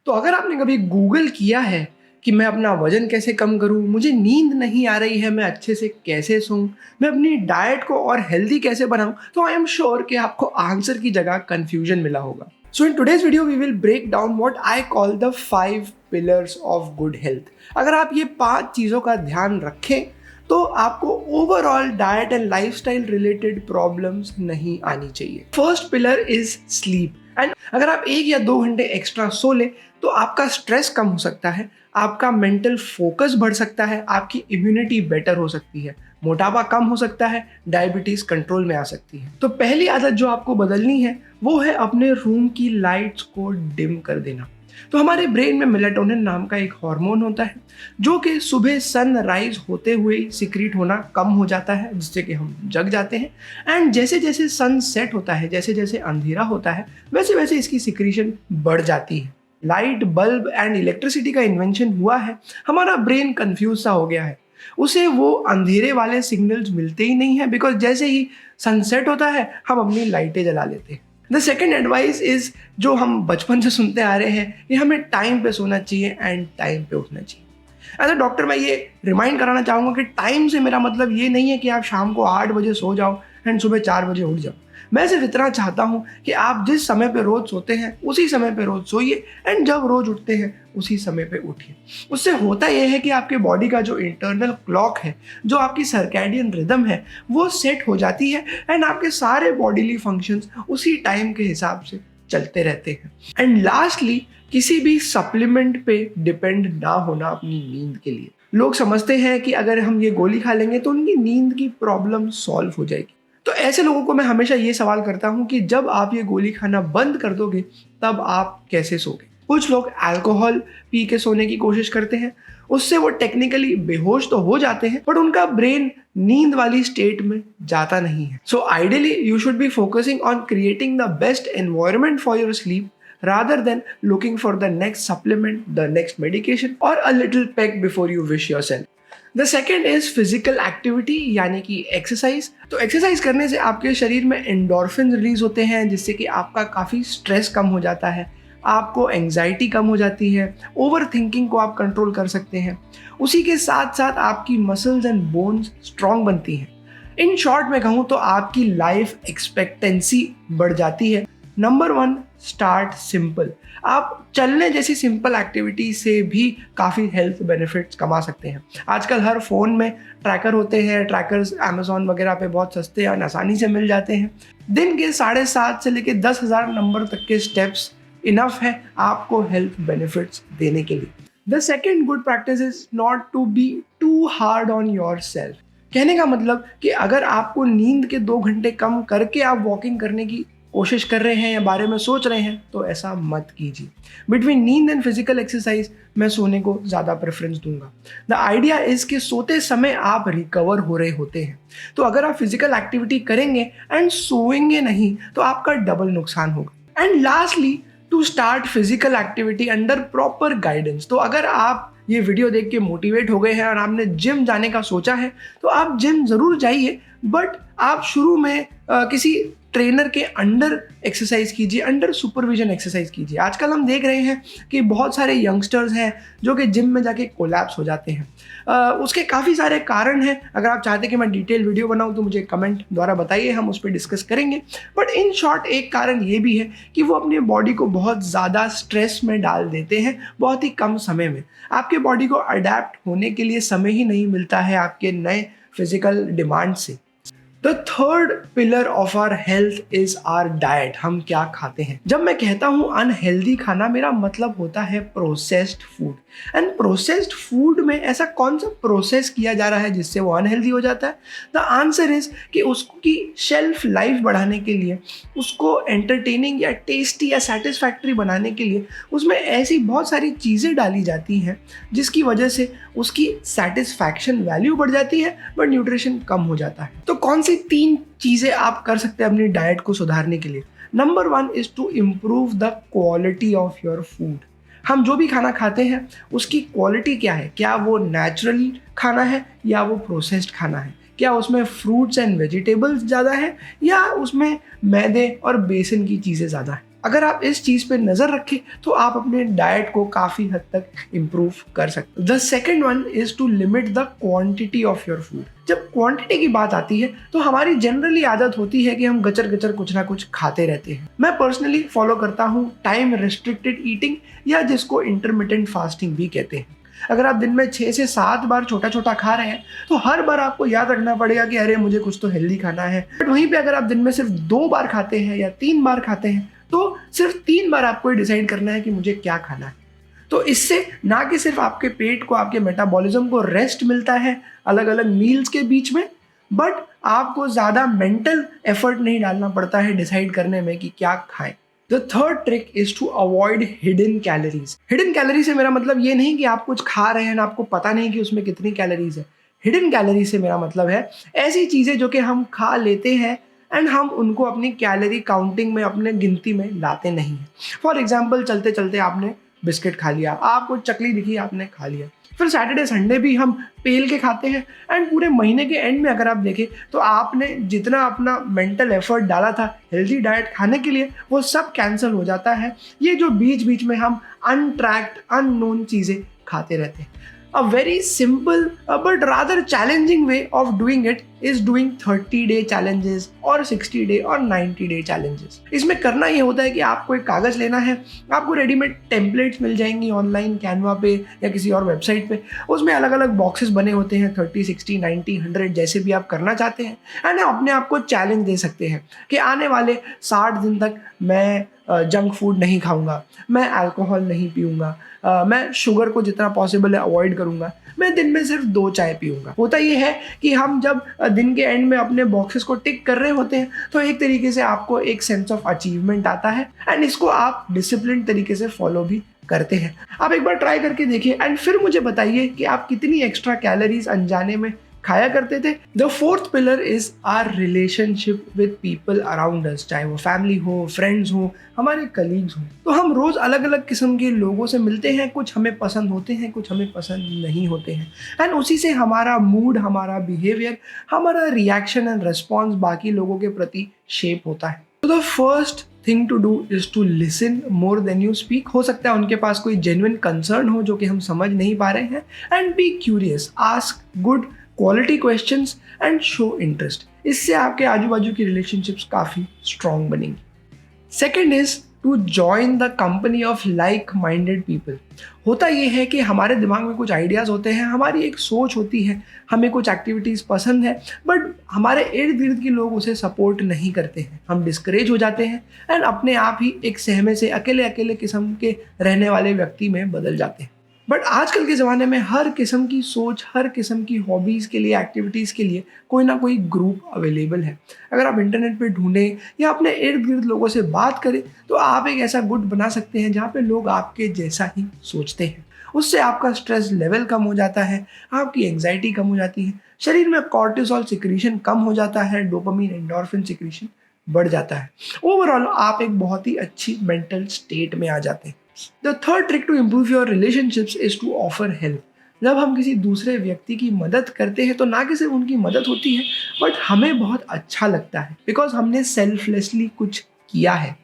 तो अगर आपने कभी गूगल किया है कि मैं अपना वज़न कैसे कम करूँ, मुझे नींद नहीं आ रही है, मैं अच्छे से कैसे सोऊँ, मैं अपनी डाइट को और हेल्दी कैसे बनाऊँ, तो आई एम श्योर कि आपको आंसर की जगह कन्फ्यूजन मिला होगा। So in today's video we will break down what I call the 5 pillars of good health. अगर आप ये 5 चीज़ों का ध्यान रखें तो आपको overall diet and lifestyle related problems नहीं आनी चाहिए। First pillar is sleep. And अगर आप 1 या 2 घंटे एक्स्ट्रा सो ले तो आपका स्ट्रेस कम हो सकता है, आपका मेंटल फोकस बढ़ सकता है, आपकी इम्यूनिटी बेटर हो सकती है, मोटापा कम हो सकता है, डायबिटीज कंट्रोल में आ सकती है। तो पहली आदत जो आपको बदलनी है वो है अपने रूम की लाइट्स को डिम कर देना। तो हमारे ब्रेन में मेलाटोनिन नाम का एक हार्मोन होता है जो कि सुबह सनराइज होते हुए सिक्रीट होना कम हो जाता है, जिससे कि हम जग जाते हैं। एंड जैसे जैसे सन सेट होता है, जैसे जैसे अंधेरा होता है, वैसे वैसे इसकी सिक्रीशन बढ़ जाती है। लाइट, बल्ब एंड इलेक्ट्रिसिटी का इन्वेंशन हुआ है, हमारा ब्रेन कंफ्यूज सा हो गया है, उसे वो अंधेरे वाले सिग्नल्स मिलते ही नहीं है, बिकॉज जैसे ही सनसेट होता है हम अपनी लाइटें जला लेते हैं। द सेकेंड एडवाइस इज जो हम बचपन से सुनते आ रहे हैं कि हमें टाइम पे सोना चाहिए एंड टाइम पे उठना चाहिए। एज अ डॉक्टर मैं ये रिमाइंड कराना चाहूँगा कि टाइम से मेरा मतलब ये नहीं है कि आप शाम को 8 बजे सो जाओ एंड सुबह 4 बजे उठ जाओ। मैं सिर्फ इतना चाहता हूँ कि आप जिस समय पे रोज़ सोते हैं उसी समय पे रोज़ सोइए एंड जब रोज़ उठते हैं उसी समय पे उठिए। उससे होता यह है कि आपके बॉडी का जो इंटरनल क्लॉक है, जो आपकी सर्कैडियन रिदम है, वो सेट हो जाती है एंड आपके सारे बॉडीली फंक्शंस उसी टाइम के हिसाब से चलते रहते हैं। एंड लास्टली, किसी भी सप्लीमेंट पे डिपेंड ना होना अपनी नींद के लिए। लोग समझते हैं कि अगर हम ये गोली खा लेंगे तो उनकी नींद की प्रॉब्लम सॉल्व हो जाएगी। तो ऐसे लोगों को मैं हमेशा ये सवाल करता हूँ कि जब आप ये गोली खाना बंद कर दोगे तब आप कैसे सोगे। कुछ लोग अल्कोहल पी के सोने की कोशिश करते हैं, उससे वो टेक्निकली बेहोश तो हो जाते हैं बट उनका ब्रेन नींद वाली स्टेट में जाता नहीं है। So ideally you should be focusing on creating the best environment for your sleep rather than looking for the next supplement, the next medication or a little peck before you wish yourself. The second is physical activity, यानी कि exercise. तो exercise करने से आपके शरीर में endorphin release होते हैं, जिससे कि आपका काफ़ी स्ट्रेस कम हो जाता है, आपको एंग्जाइटी कम हो जाती है, ओवर थिंकिंग को आप कंट्रोल कर सकते हैं। उसी के साथ साथ आपकी मसल्स एंड बोन्स स्ट्रॉन्ग बनती हैं। इन शॉर्ट में कहूँ तो आपकी लाइफ एक्सपेक्टेंसी बढ़ जाती है। Number 1, start simple. आप चलने जैसी सिंपल एक्टिविटी से भी काफ़ी हेल्थ बेनिफिट्स कमा सकते हैं। आजकल हर फ़ोन में ट्रैकर होते हैं, ट्रैकर्स अमेज़ॉन वगैरह पे बहुत सस्ते और आसानी से मिल जाते हैं। दिन के 7.5 से लेकर 10,000 नंबर तक के स्टेप्स इनफ है आपको हेल्थ बेनिफिट्स देने के लिए। The second good practice is not to be too hard on yourself. कहने का मतलब कि अगर आपको नींद के 2 घंटे कम करके आप वॉकिंग करने की कोशिश कर रहे हैं या बारे में सोच रहे हैं तो ऐसा मत कीजिए। बिटवीन नींद एंड फिजिकल एक्सरसाइज मैं सोने को ज़्यादा प्रेफरेंस दूंगा। द आइडिया इज़ कि सोते समय आप रिकवर हो रहे होते हैं, तो अगर आप फिजिकल एक्टिविटी करेंगे एंड सोएंगे नहीं तो आपका डबल नुकसान होगा। And lastly, to start physical activity under proper guidance. तो अगर आप ये वीडियो देख के मोटिवेट हो गए हैं और आपने जिम जाने का सोचा है तो आप जिम ज़रूर जाइए, बट आप शुरू में किसी ट्रेनर के अंडर एक्सरसाइज कीजिए, अंडर सुपरविजन एक्सरसाइज कीजिए। आजकल हम देख रहे हैं कि बहुत सारे यंगस्टर्स हैं जो कि जिम में जाके कोलैप्स हो जाते हैं। उसके काफ़ी सारे कारण हैं। अगर आप चाहते हैं कि मैं डिटेल वीडियो बनाऊं तो मुझे कमेंट द्वारा बताइए, हम उस पर डिस्कस करेंगे। बट इन शॉर्ट एक कारण ये भी है कि वो अपने बॉडी को बहुत ज़्यादा स्ट्रेस में डाल देते हैं बहुत ही कम समय में। आपके बॉडी को अडेप्ट होने के लिए समय ही नहीं मिलता है आपके नए फिजिकल डिमांड से। The third pillar of our health is our diet. हम क्या खाते हैं। जब मैं कहता हूँ अनहेल्दी खाना, मेरा मतलब होता है processed food. And processed food में ऐसा कौन सा प्रोसेस किया जा रहा है जिससे वो अनहेल्दी हो जाता है? द आंसर इज कि उसकी शेल्फ लाइफ बढ़ाने के लिए, उसको एंटरटेनिंग या टेस्टी या सेटिस्फैक्ट्री बनाने के लिए उसमें ऐसी बहुत सारी चीज़ें डाली जाती हैं जिसकी वजह से उसकी सेटिस्फैक्शन वैल्यू बढ़ जाती है बट न्यूट्रिशन कम हो जाता है। तो कौन सी 3 चीज़ें आप कर सकते हैं अपनी डाइट को सुधारने के लिए? Number 1 is to improve the quality of your food. हम जो भी खाना खाते हैं उसकी क्वालिटी क्या है? क्या वो नेचुरल खाना है या वो प्रोसेस्ड खाना है? क्या उसमें फ्रूट्स एंड वेजिटेबल्स ज़्यादा है या उसमें मैदे और बेसन की चीज़ें ज़्यादा है? अगर आप इस चीज़ पे नज़र रखें तो आप अपने डाइट को काफ़ी हद तक इम्प्रूव कर सकते हो। The second one is to limit the quantity of your food. जब क्वांटिटी की बात आती है तो हमारी जनरली आदत होती है कि हम गचर गचर कुछ ना कुछ खाते रहते हैं। मैं पर्सनली फॉलो करता हूँ टाइम रेस्ट्रिक्टेड ईटिंग, या जिसको इंटरमिटेंट फास्टिंग भी कहते हैं। अगर आप दिन में 6 से 7 बार छोटा छोटा खा रहे हैं तो हर बार आपको याद रखना पड़ेगा कि अरे मुझे कुछ तो हेल्दी खाना है। बट वहीं पे अगर आप दिन में सिर्फ 2 बार खाते हैं या 3 बार खाते हैं तो सिर्फ 3 बार आपको डिसाइड करना है कि मुझे क्या खाना है। तो इससे ना कि सिर्फ आपके पेट को, आपके मेटाबॉलिज्म को रेस्ट मिलता है अलग अलग मील्स के बीच में, बट आपको ज़्यादा मेंटल एफर्ट नहीं डालना पड़ता है डिसाइड करने में कि क्या खाएं। The third trick is to avoid hidden calories. Hidden calorie से मेरा मतलब ये नहीं कि आप कुछ खा रहे हैं ना आपको पता नहीं कि उसमें कितनी कैलोरीज है। हिडन कैलोरी से मेरा मतलब है ऐसी चीज़ें जो कि हम खा लेते हैं एंड हम उनको अपनी कैलोरी काउंटिंग में, अपने गिनती में लाते नहीं हैं। फॉर एग्जाम्पल, चलते चलते आपने बिस्किट खा लिया, आपको चकली दिखी, आपने खा लिया। फिर सैटरडे संडे भी हम पेल के खाते हैं एंड पूरे महीने के एंड में अगर आप देखें तो आपने जितना अपना मेंटल एफर्ट डाला था हेल्दी डाइट खाने के लिए वो सब कैंसिल हो जाता है। ये जो बीच बीच में हम अनट्रैक्ड अननोन चीज़ें खाते रहते हैं। A very simple but rather challenging way of doing it is doing 30-day challenges or 60-day और 90-day challenges। इसमें करना ये होता है कि आपको एक कागज़ लेना है, आपको रेडीमेड टेम्पलेट्स मिल जाएंगी ऑनलाइन कैनवा पे या किसी और वेबसाइट पे। उसमें अलग अलग बॉक्सेस बने होते हैं 30, 60, 90, 100 जैसे भी आप करना चाहते हैं। एंड अपने आप को चैलेंज दे सकते हैं कि आने वाले 60 दिन तक मैं जंक फूड नहीं खाऊंगा, मैं अल्कोहल नहीं पीऊँगा, मैं शुगर को जितना पॉसिबल है अवॉइड करूँगा, मैं दिन में सिर्फ 2 चाय पीऊँगा। होता ये है कि हम जब दिन के एंड में अपने बॉक्सेस को टिक कर रहे होते हैं तो एक तरीके से आपको एक सेंस ऑफ अचीवमेंट आता है एंड इसको आप डिसिप्लिन तरीके से फॉलो भी करते हैं। आप एक बार ट्राई करके देखिए एंड फिर मुझे बताइए कि आप कितनी एक्स्ट्रा कैलोरीज अनजाने में खाया करते थे। The fourth pillar is our relationship with people around us, चाहे वो फैमिली हो, फ्रेंड्स हो, हमारे कलीग्स हो। तो हम रोज अलग अलग किस्म के लोगों से मिलते हैं, कुछ हमें पसंद होते हैं, कुछ हमें पसंद नहीं होते हैं एंड उसी से हमारा मूड, हमारा बिहेवियर, हमारा रिएक्शन एंड रिस्पॉन्स बाकी लोगों के प्रति शेप होता है। तो the first thing to do is to listen more than you speak. हो सकता है उनके पास कोई जेन्युइन कंसर्न हो जो कि हम समझ नहीं पा रहे हैं and be curious, ask good quality questions and show interest. इससे आपके आजू बाजू की रिलेशनशिप्स काफ़ी स्ट्रॉन्ग बनेंगी। Second is to join the company of like minded people. होता ये है कि हमारे दिमाग में कुछ आइडियाज़ होते हैं, हमारी एक सोच होती है, हमें कुछ एक्टिविटीज़ पसंद है, बट हमारे इर्द गिर्द के लोग उसे सपोर्ट नहीं करते हैं। हम डिस्करेज हो जाते हैं एंड अपने आप ही एक सहमे से अकेले अकेले किस्म के रहने वाले व्यक्ति में बदल जाते हैं। बट आजकल के ज़माने में हर किस्म की सोच, हर किस्म की हॉबीज़ के लिए, एक्टिविटीज़ के लिए कोई ना कोई ग्रुप अवेलेबल है। अगर आप इंटरनेट पे ढूंढें या अपने इर्द गिर्द लोगों से बात करें तो आप एक ऐसा गुट बना सकते हैं जहाँ पे लोग आपके जैसा ही सोचते हैं। उससे आपका स्ट्रेस लेवल कम हो जाता है, आपकी एंग्जाइटी कम हो जाती है, शरीर में कॉर्टिसोल सिक्रीशन कम हो जाता है, डोपामिन, एंडोर्फिन सिक्रीशन बढ़ जाता है। ओवरऑल आप एक बहुत ही अच्छी मेंटल स्टेट में आ जाते हैं। The third trick to improve your relationships is to offer help। जब हम किसी दूसरे व्यक्ति की मदद करते हैं तो ना कि सिर्फ उनकी मदद होती है बट हमें बहुत अच्छा लगता है, बिकॉज हमने सेल्फलेसली कुछ किया है।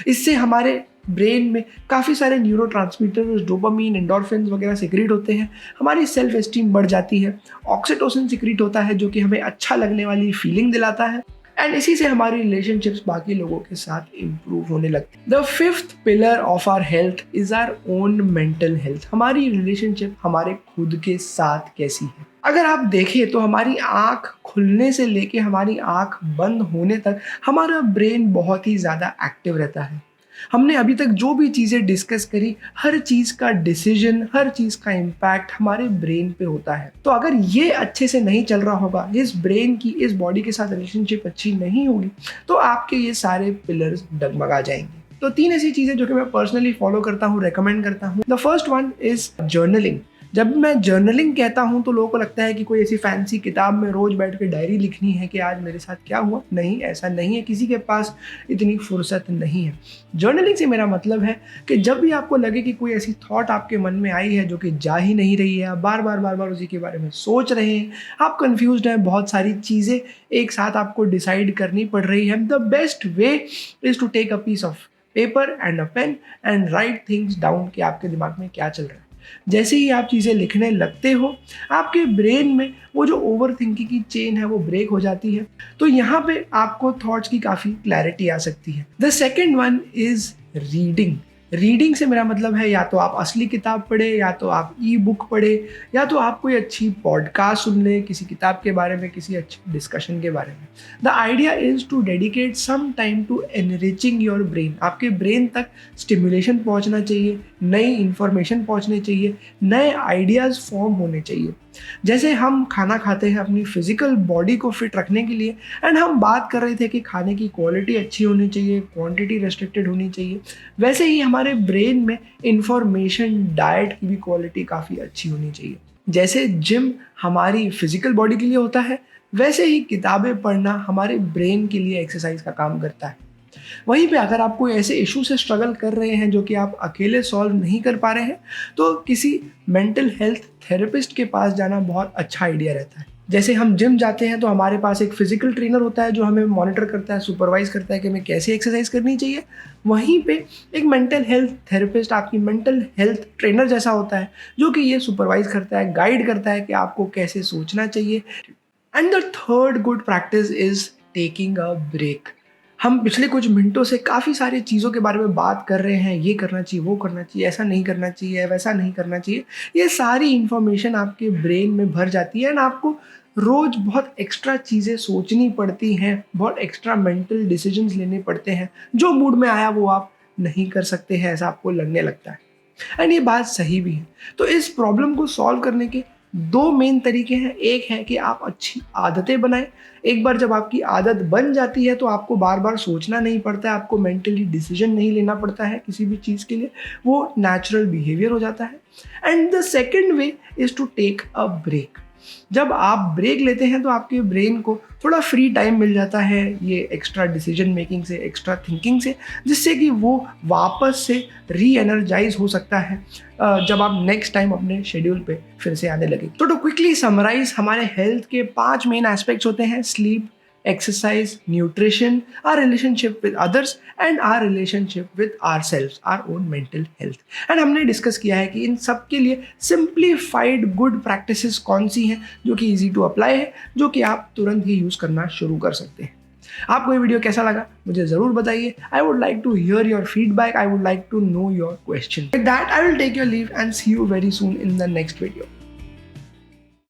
इससे हमारे ब्रेन में काफ़ी सारे न्यूरोट्रांसमीटर्स, डोपामीन, एंडोर्फिन वगैरह सिक्रीट होते हैं, हमारी सेल्फ एस्टीम बढ़ जाती है, ऑक्सीटोसिन सिक्रीट होता है जो कि हमें अच्छा लगने वाली फीलिंग दिलाता है एंड इसी से हमारी रिलेशनशिप्स बाकी लोगों के साथ इम्प्रूव होने लगती है। The fifth pillar of our health is our own mental health. हमारी रिलेशनशिप हमारे खुद के साथ कैसी है। अगर आप देखें तो हमारी आँख खुलने से लेके हमारी आँख बंद होने तक हमारा ब्रेन बहुत ही ज़्यादा एक्टिव रहता है। हमने अभी तक जो भी चीज़ें डिस्कस करी, हर चीज़ का डिसीजन, हर चीज़ का इम्पैक्ट हमारे ब्रेन पे होता है। तो अगर ये अच्छे से नहीं चल रहा होगा, इस ब्रेन की, इस बॉडी के साथ रिलेशनशिप अच्छी नहीं होगी तो आपके ये सारे पिलर्स डगमगा जाएंगे। तो 3 ऐसी चीज़ें जो कि मैं पर्सनली फॉलो करता हूँ, रेकमेंड करता हूँ। The first one is journaling. जब मैं जर्नलिंग कहता हूँ तो लोगों को लगता है कि कोई ऐसी फैंसी किताब में रोज बैठ के डायरी लिखनी है कि आज मेरे साथ क्या हुआ। नहीं, ऐसा नहीं है, किसी के पास इतनी फुर्सत नहीं है। जर्नलिंग से मेरा मतलब है कि जब भी आपको लगे कि कोई ऐसी थॉट आपके मन में आई है जो कि जा ही नहीं रही है, आप बार बार उसी के बारे में सोच रहे हैं, आप कन्फ्यूज्ड हैं, बहुत सारी चीज़ें एक साथ आपको डिसाइड करनी पड़ रही है, the best way is to take a piece of paper and a pen and write things down कि आपके दिमाग में क्या चल रहा है। जैसे ही आप चीज़ें लिखने लगते हो, आपके ब्रेन में वो जो ओवर थिंकिंग की चेन है वो ब्रेक हो जाती है। तो यहाँ पे आपको थॉट्स की काफ़ी क्लैरिटी आ सकती है। The second one is reading. Reading से मेरा मतलब है या तो आप असली किताब पढ़े, या तो आप ई बुक पढ़े, या तो आप कोई अच्छी पॉडकास्ट सुन लें किसी किताब के बारे में, किसी अच्छे डिस्कशन के बारे में। The idea is to dedicate some time to enriching your brain. आपके ब्रेन तक स्टिमुलेशन पहुंचना चाहिए, नई इंफॉर्मेशन पहुंचनी चाहिए, नए आइडियाज़ फॉर्म होने चाहिए। जैसे हम खाना खाते हैं अपनी फिजिकल बॉडी को फिट रखने के लिए, एंड हम बात कर रहे थे कि खाने की क्वालिटी अच्छी होनी चाहिए, क्वांटिटी रेस्ट्रिक्टेड होनी चाहिए, वैसे ही हमारे ब्रेन में इंफॉर्मेशन डाइट की भी क्वालिटी काफ़ी अच्छी होनी चाहिए। जैसे जिम हमारी फिजिकल बॉडी के लिए होता है, वैसे ही किताबें पढ़ना हमारे ब्रेन के लिए एक्सरसाइज का काम करता है। वहीं पे अगर आप कोई ऐसे इशू से स्ट्रगल कर रहे हैं जो कि आप अकेले सॉल्व नहीं कर पा रहे हैं, तो किसी मेंटल हेल्थ थेरेपिस्ट के पास जाना बहुत अच्छा आइडिया रहता है। जैसे हम जिम जाते हैं तो हमारे पास एक फिजिकल ट्रेनर होता है जो हमें मॉनिटर करता है, सुपरवाइज करता है कि हमें कैसे एक्सरसाइज करनी चाहिए। वहीं पे एक मेंटल हेल्थ थेरेपिस्ट आपकी मेंटल हेल्थ ट्रेनर जैसा होता है, जो कि ये सुपरवाइज करता है, गाइड करता है कि आपको कैसे सोचना चाहिए। And the third good practice is taking a break. हम पिछले कुछ मिनटों से काफ़ी सारी चीज़ों के बारे में बात कर रहे हैं, ये करना चाहिए, वो करना चाहिए, ऐसा नहीं करना चाहिए, वैसा नहीं करना चाहिए। ये सारी इन्फॉर्मेशन आपके ब्रेन में भर जाती है, एंड आपको रोज़ बहुत एक्स्ट्रा चीज़ें सोचनी पड़ती हैं, बहुत एक्स्ट्रा मेंटल डिसीजंस लेने पड़ते हैं। जो मूड में आया वो आप नहीं कर सकते हैं, ऐसा आपको लगने लगता है। एंड ये बात सही भी है। तो इस प्रॉब्लम को सॉल्व करने के दो मेन तरीके हैं। एक है कि आप अच्छी आदतें बनाएं। एक बार जब आपकी आदत बन जाती है तो आपको बार बार सोचना नहीं पड़ता है, आपको मेंटली डिसीजन नहीं लेना पड़ता है किसी भी चीज़ के लिए, वो नेचुरल बिहेवियर हो जाता है। And the second way is to take a break. जब आप ब्रेक लेते हैं तो आपके ब्रेन को थोड़ा फ्री टाइम मिल जाता है ये एक्स्ट्रा डिसीजन मेकिंग से, एक्स्ट्रा थिंकिंग से, जिससे कि वो वापस से री एनर्जाइज हो सकता है जब आप नेक्स्ट टाइम अपने शेड्यूल पे फिर से आने लगे। तो टू क्विकली समराइज, हमारे हेल्थ के 5 मेन एस्पेक्ट्स होते हैं: sleep, exercise, nutrition, our relationship with others, and our relationship with ourselves, our own mental health. And हमने डिस्कस किया है कि इन सब के लिए सिंप्लीफाइड गुड प्रैक्टिसेस कौन सी हैं जो कि इजी टू अप्लाई है, जो कि आप तुरंत ही यूज़ करना शुरू कर सकते हैं। आपको ये वीडियो कैसा लगा मुझे ज़रूर बताइए। I would like to hear your feedback, I would like to know your question. With that I will take your leave and see you very soon in the next video.